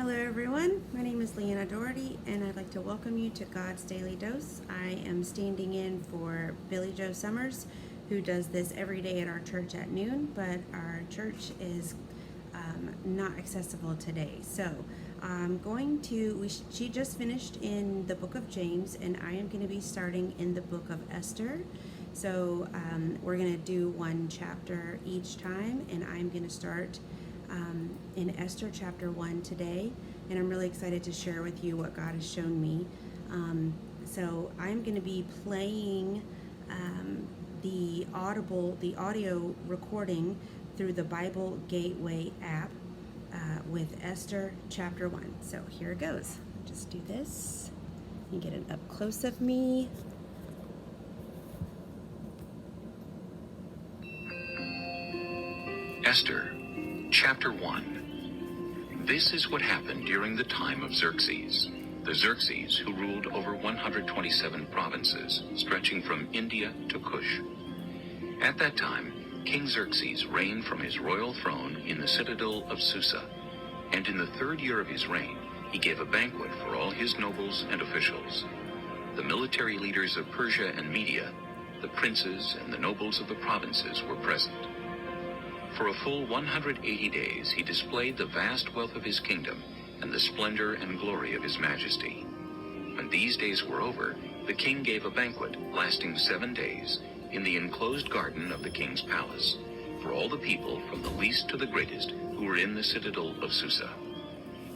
Hello everyone, my name is Leanna Doherty and I'd like to welcome you to God's Daily Dose. I am standing in for Billy Joe Summers, who does this every day at our church at noon, but our church is not accessible today. So she just finished in the book of James and I am going to be starting in the book of Esther. So we're going to do one chapter each time, and I'm going to start in Esther chapter 1 today, and I'm really excited to share with you what God has shown me. So I'm going to be playing the audio recording through the Bible Gateway app with Esther chapter 1. So here it goes. Just do this. You get an up close of me. Esther, chapter 1. This is what happened during the time of Xerxes, the Xerxes who ruled over 127 provinces, stretching from India to Cush. At that time, King Xerxes reigned from his royal throne in the citadel of Susa, and in the 3rd year of his reign, he gave a banquet for all his nobles and officials. The military leaders of Persia and Media, the princes and the nobles of the provinces were present. For a full 180 days he displayed the vast wealth of his kingdom and the splendor and glory of his majesty. When these days were over, the king gave a banquet lasting 7 days in the enclosed garden of the king's palace for all the people from the least to the greatest who were in the citadel of Susa.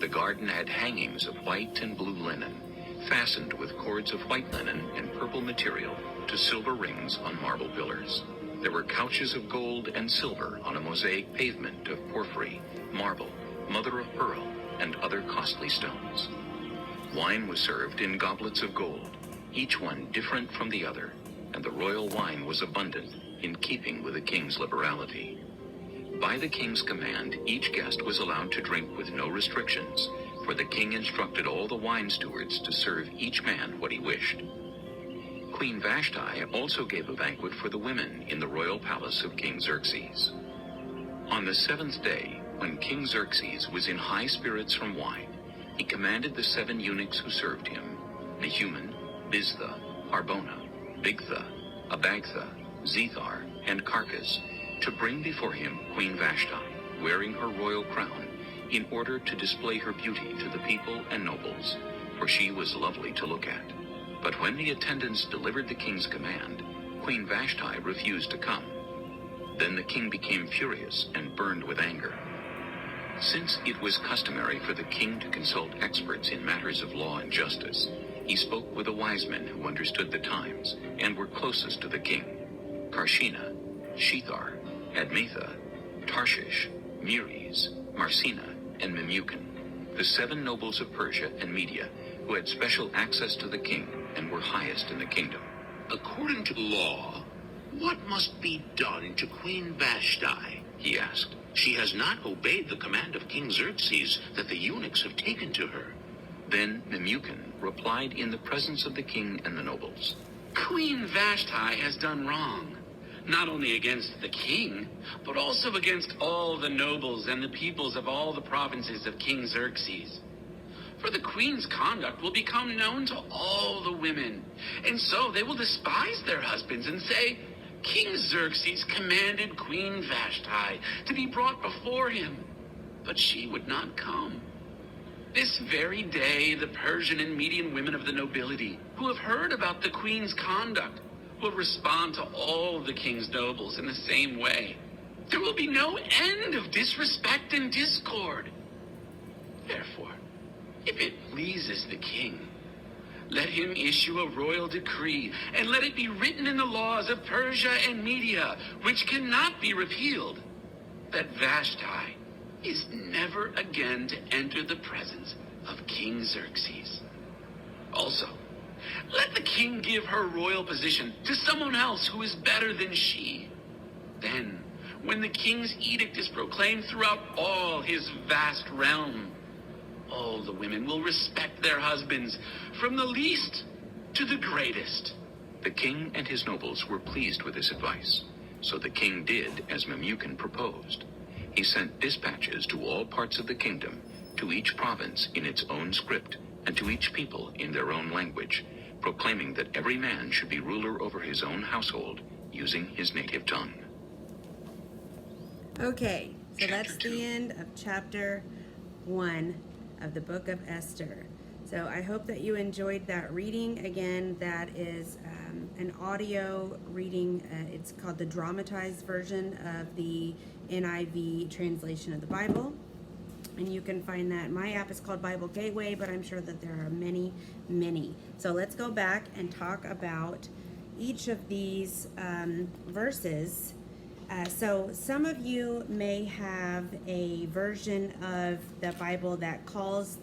The garden had hangings of white and blue linen, fastened with cords of white linen and purple material to silver rings on marble pillars. There were couches of gold and silver on a mosaic pavement of porphyry, marble, mother of pearl, and other costly stones. Wine was served in goblets of gold, each one different from the other, and the royal wine was abundant, in keeping with the king's liberality. By the king's command, each guest was allowed to drink with no restrictions, for the king instructed all the wine stewards to serve each man what he wished. Queen Vashti also gave a banquet for the women in the royal palace of King Xerxes. On the 7th day, when King Xerxes was in high spirits from wine, he commanded the 7 eunuchs who served him, Mehuman, Biztha, Harbona, Bigtha, Abagtha, Zethar, and Carcass, to bring before him Queen Vashti, wearing her royal crown, in order to display her beauty to the people and nobles, for she was lovely to look at. But when the attendants delivered the king's command, Queen Vashti refused to come. Then the king became furious and burned with anger. Since it was customary for the king to consult experts in matters of law and justice, he spoke with the wise men who understood the times and were closest to the king: Karshina, Shethar, Admatha, Tarshish, Meres, Marsina, and Memucan, the 7 nobles of Persia and Media, who had special access to the king and were highest in the kingdom. According to law, what must be done to Queen Vashti? He asked. She has not obeyed the command of King Xerxes that the eunuchs have taken to her. Then Memucan replied in the presence of the king and the nobles. Queen Vashti has done wrong, not only against the king, but also against all the nobles and the peoples of all the provinces of King Xerxes. For the queen's conduct will become known to all the women, and so they will despise their husbands and say, King Xerxes commanded Queen Vashti to be brought before him, but she would not come. This very day, the Persian and Median women of the nobility, who have heard about the queen's conduct, will respond to all the king's nobles in the same way. There will be no end of disrespect and discord. Therefore, if it pleases the king, let him issue a royal decree, and let it be written in the laws of Persia and Media, which cannot be repealed, that Vashti is never again to enter the presence of King Xerxes. Also, let the king give her royal position to someone else who is better than she. Then, when the king's edict is proclaimed throughout all his vast realm, all the women will respect their husbands, from the least to the greatest. The king and his nobles were pleased with this advice, so the king did as Memucan proposed. He sent dispatches to all parts of the kingdom, to each province in its own script, and to each people in their own language, proclaiming that every man should be ruler over his own household, using his native tongue. Okay, so that's Chapter the 2. end of chapter 1 of the book of Esther. So I hope that you enjoyed that reading. Again, that is an audio reading. It's called the dramatized version of the NIV translation of the Bible. And you can find that. My app is called Bible Gateway, but I'm sure that there are many, many. So let's go back and talk about each of these verses. So some of you may have a version of the Bible that calls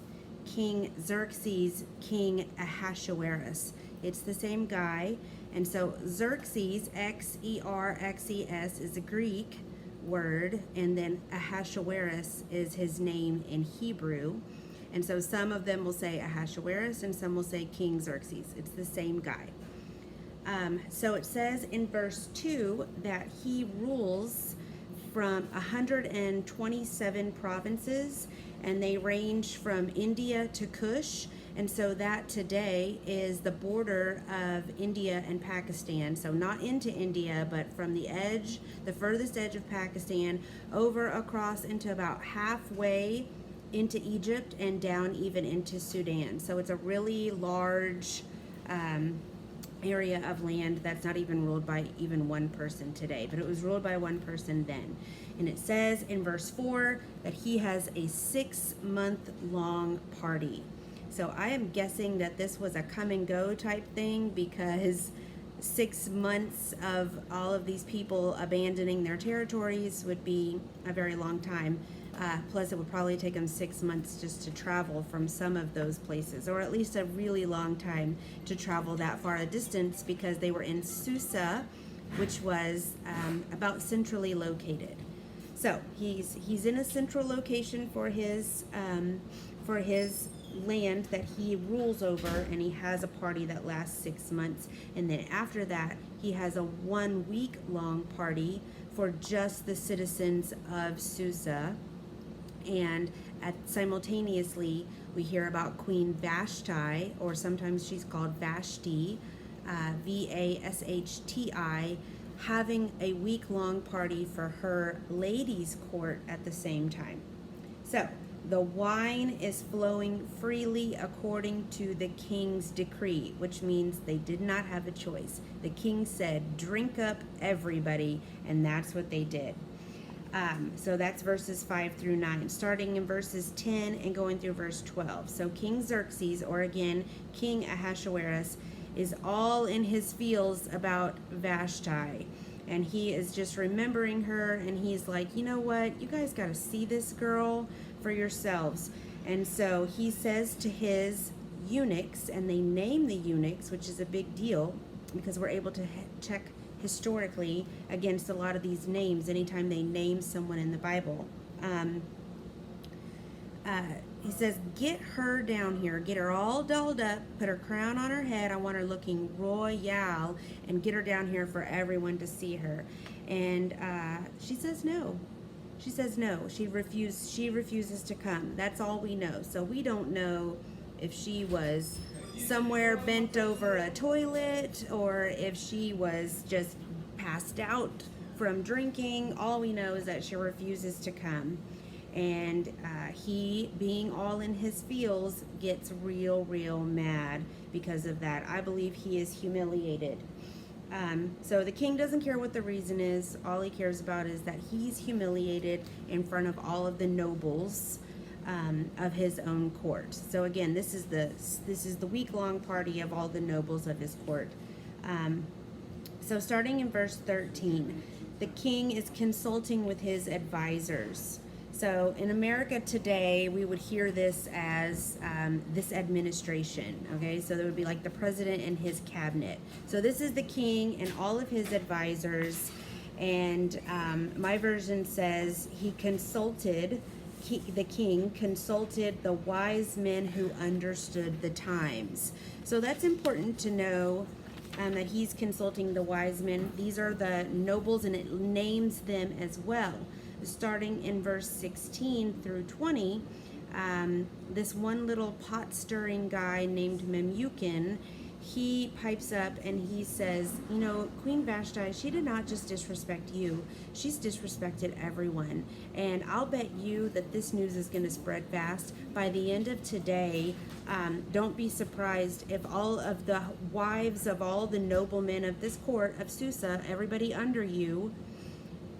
King Xerxes King Ahasuerus. It's the same guy. And so Xerxes, Xerxes, is a Greek word, and then Ahasuerus is his name in Hebrew. And so some of them will say Ahasuerus and some will say King Xerxes. It's the same guy. So it says in verse 2 that he rules from 127 provinces, and they range from India to Kush. And so that today is the border of India and Pakistan. So not into India, but from the edge, the furthest edge of Pakistan, over across into about halfway into Egypt and down even into Sudan. So it's a really large area of land that's not even ruled by even one person today, but it was ruled by one person then. And it says in verse 4 that he has a 6-month-long party. So I am guessing that this was a come and go type thing, because 6 months of all of these people abandoning their territories would be a very long time. Plus, it would probably take them 6 months just to travel from some of those places, or at least a really long time to travel that far a distance, because they were in Susa, which was about centrally located. So he's in a central location for his land that he rules over, and he has a party that lasts 6 months, and then after that he has a 1 week long party for just the citizens of Susa. And simultaneously we hear about Queen Vashti, or sometimes she's called Vashti, Vashti, having a week-long party for her ladies' court at the same time. So the wine is flowing freely according to the king's decree, which means they did not have a choice. The king said, drink up, everybody, and that's what they did. So that's verses 5 through 9, starting in verses 10 and going through verse 12. So King Xerxes, or again, King Ahasuerus, is all in his feels about Vashti. And he is just remembering her, and he's like, you know what? You guys got to see this girl for yourselves. And so he says to his eunuchs, and they name the eunuchs, which is a big deal, because we're able to check historically against a lot of these names anytime they name someone in the Bible. He says, get her down here, get her all dolled up, put her crown on her head, I want her looking royal, and get her down here for everyone to see her. And she says no. She says no. She refuses to come. That's all we know. So we don't know if she was somewhere bent over a toilet, or if she was just passed out from drinking. All we know is that she refuses to come. And he, being all in his feels, gets real mad because of that. I believe he is humiliated. So the king doesn't care what the reason is. All he cares about is that he's humiliated in front of all of the nobles of his own court. So again, this is the week-long party of all the nobles of his court. So starting in verse 13, the king is consulting with his advisors. So in America today, we would hear this as this administration, okay? So there would be like the president and his cabinet. So this is the king and all of his advisors, and my version says the king consulted the wise men who understood the times. So that's important to know, that he's consulting the wise men. These are the nobles, and it names them as well. Starting in verse 16 through 20, this one little pot-stirring guy named Memucan, he pipes up and he says, you know, Queen Vashti, she did not just disrespect you, she's disrespected everyone. And I'll bet you that this news is going to spread fast. By the end of today, don't be surprised if all of the wives of all the noblemen of this court of Susa, everybody under you,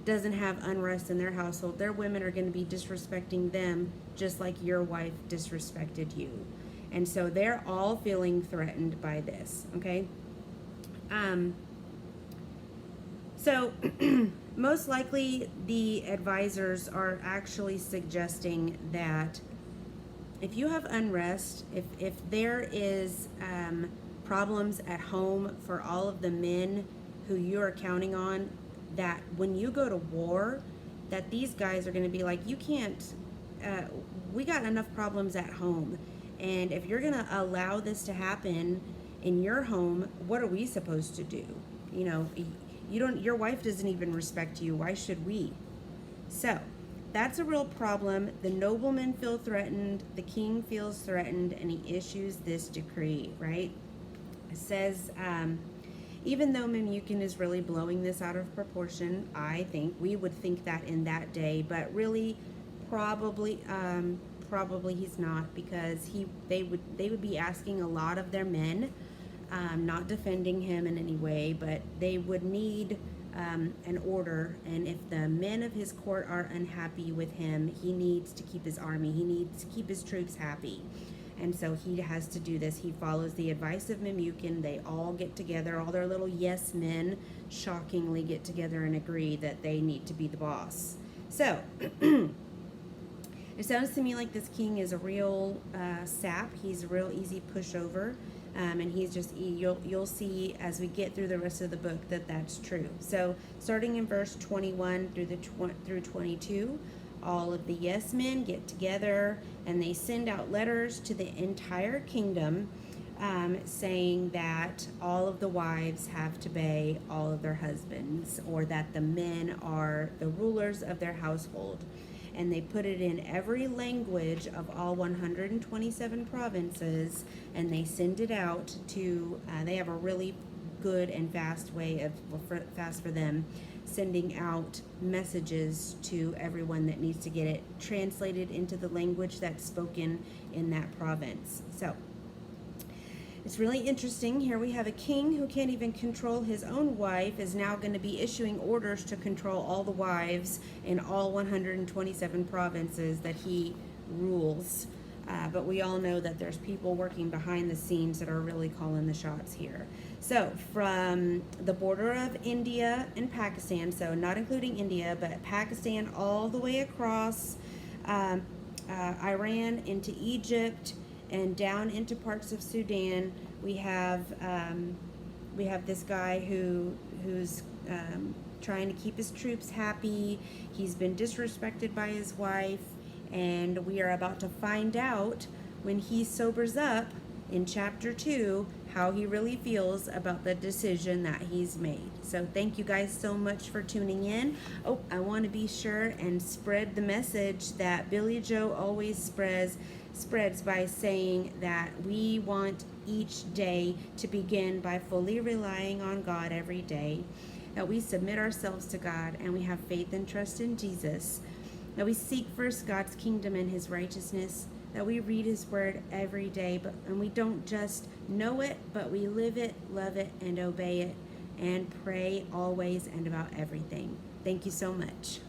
doesn't have unrest in their household. Their women are going to be disrespecting them just like your wife disrespected you. And so they're all feeling threatened by this, okay? So most likely the advisors are actually suggesting that if you have unrest, if there is problems at home for all of the men who you are counting on, that when you go to war, that these guys are going to be like, you can't, we got enough problems at home. And if you're going to allow this to happen in your home, what are we supposed to do? You know, your wife doesn't even respect you. Why should we? So that's a real problem. The noblemen feel threatened. The king feels threatened, and he issues this decree, right? It says, even though Memucan is really blowing this out of proportion, I think we would think that in that day, but really probably he's not, because they would be asking a lot of their men, not defending him in any way, but they would need an order. And if the men of his court are unhappy with him, he needs to keep his army, he needs to keep his troops happy. And so he has to do this. He follows the advice of Memucan. They all get together, all their little yes men shockingly get together and agree that they need to be the boss. So it sounds to me like this king is a real sap. He's a real easy pushover. And he's just, you'll see as we get through the rest of the book that that's true. So starting in verse 21 through 22, all of the yes men get together and they send out letters to the entire kingdom saying that all of the wives have to obey all of their husbands, or that the men are the rulers of their household. And they put it in every language of all 127 provinces, and they send it out to, they have a really good and fast way of, fast for them, sending out messages to everyone that needs to get it translated into the language that's spoken in that province. So it's really interesting. Here we have a king who can't even control his own wife is now going to be issuing orders to control all the wives in all 127 provinces that he rules. But we all know that there's people working behind the scenes that are really calling the shots here. So from the border of India and Pakistan, so not including India, but Pakistan all the way across Iran into Egypt and down into parts of Sudan, we have this guy who's trying to keep his troops happy. He's been disrespected by his wife, and we are about to find out when he sobers up in chapter 2 how he really feels about the decision that he's made. So thank you guys so much for tuning in. Oh, I want to be sure and spread the message that Billy Joe always spreads by saying that we want each day to begin by fully relying on God every day, that we submit ourselves to God and we have faith and trust in Jesus, that we seek first God's kingdom and his righteousness, that we read his word every day, and we don't just know it, but we live it, love it, and obey it, and pray always and about everything. Thank you so much.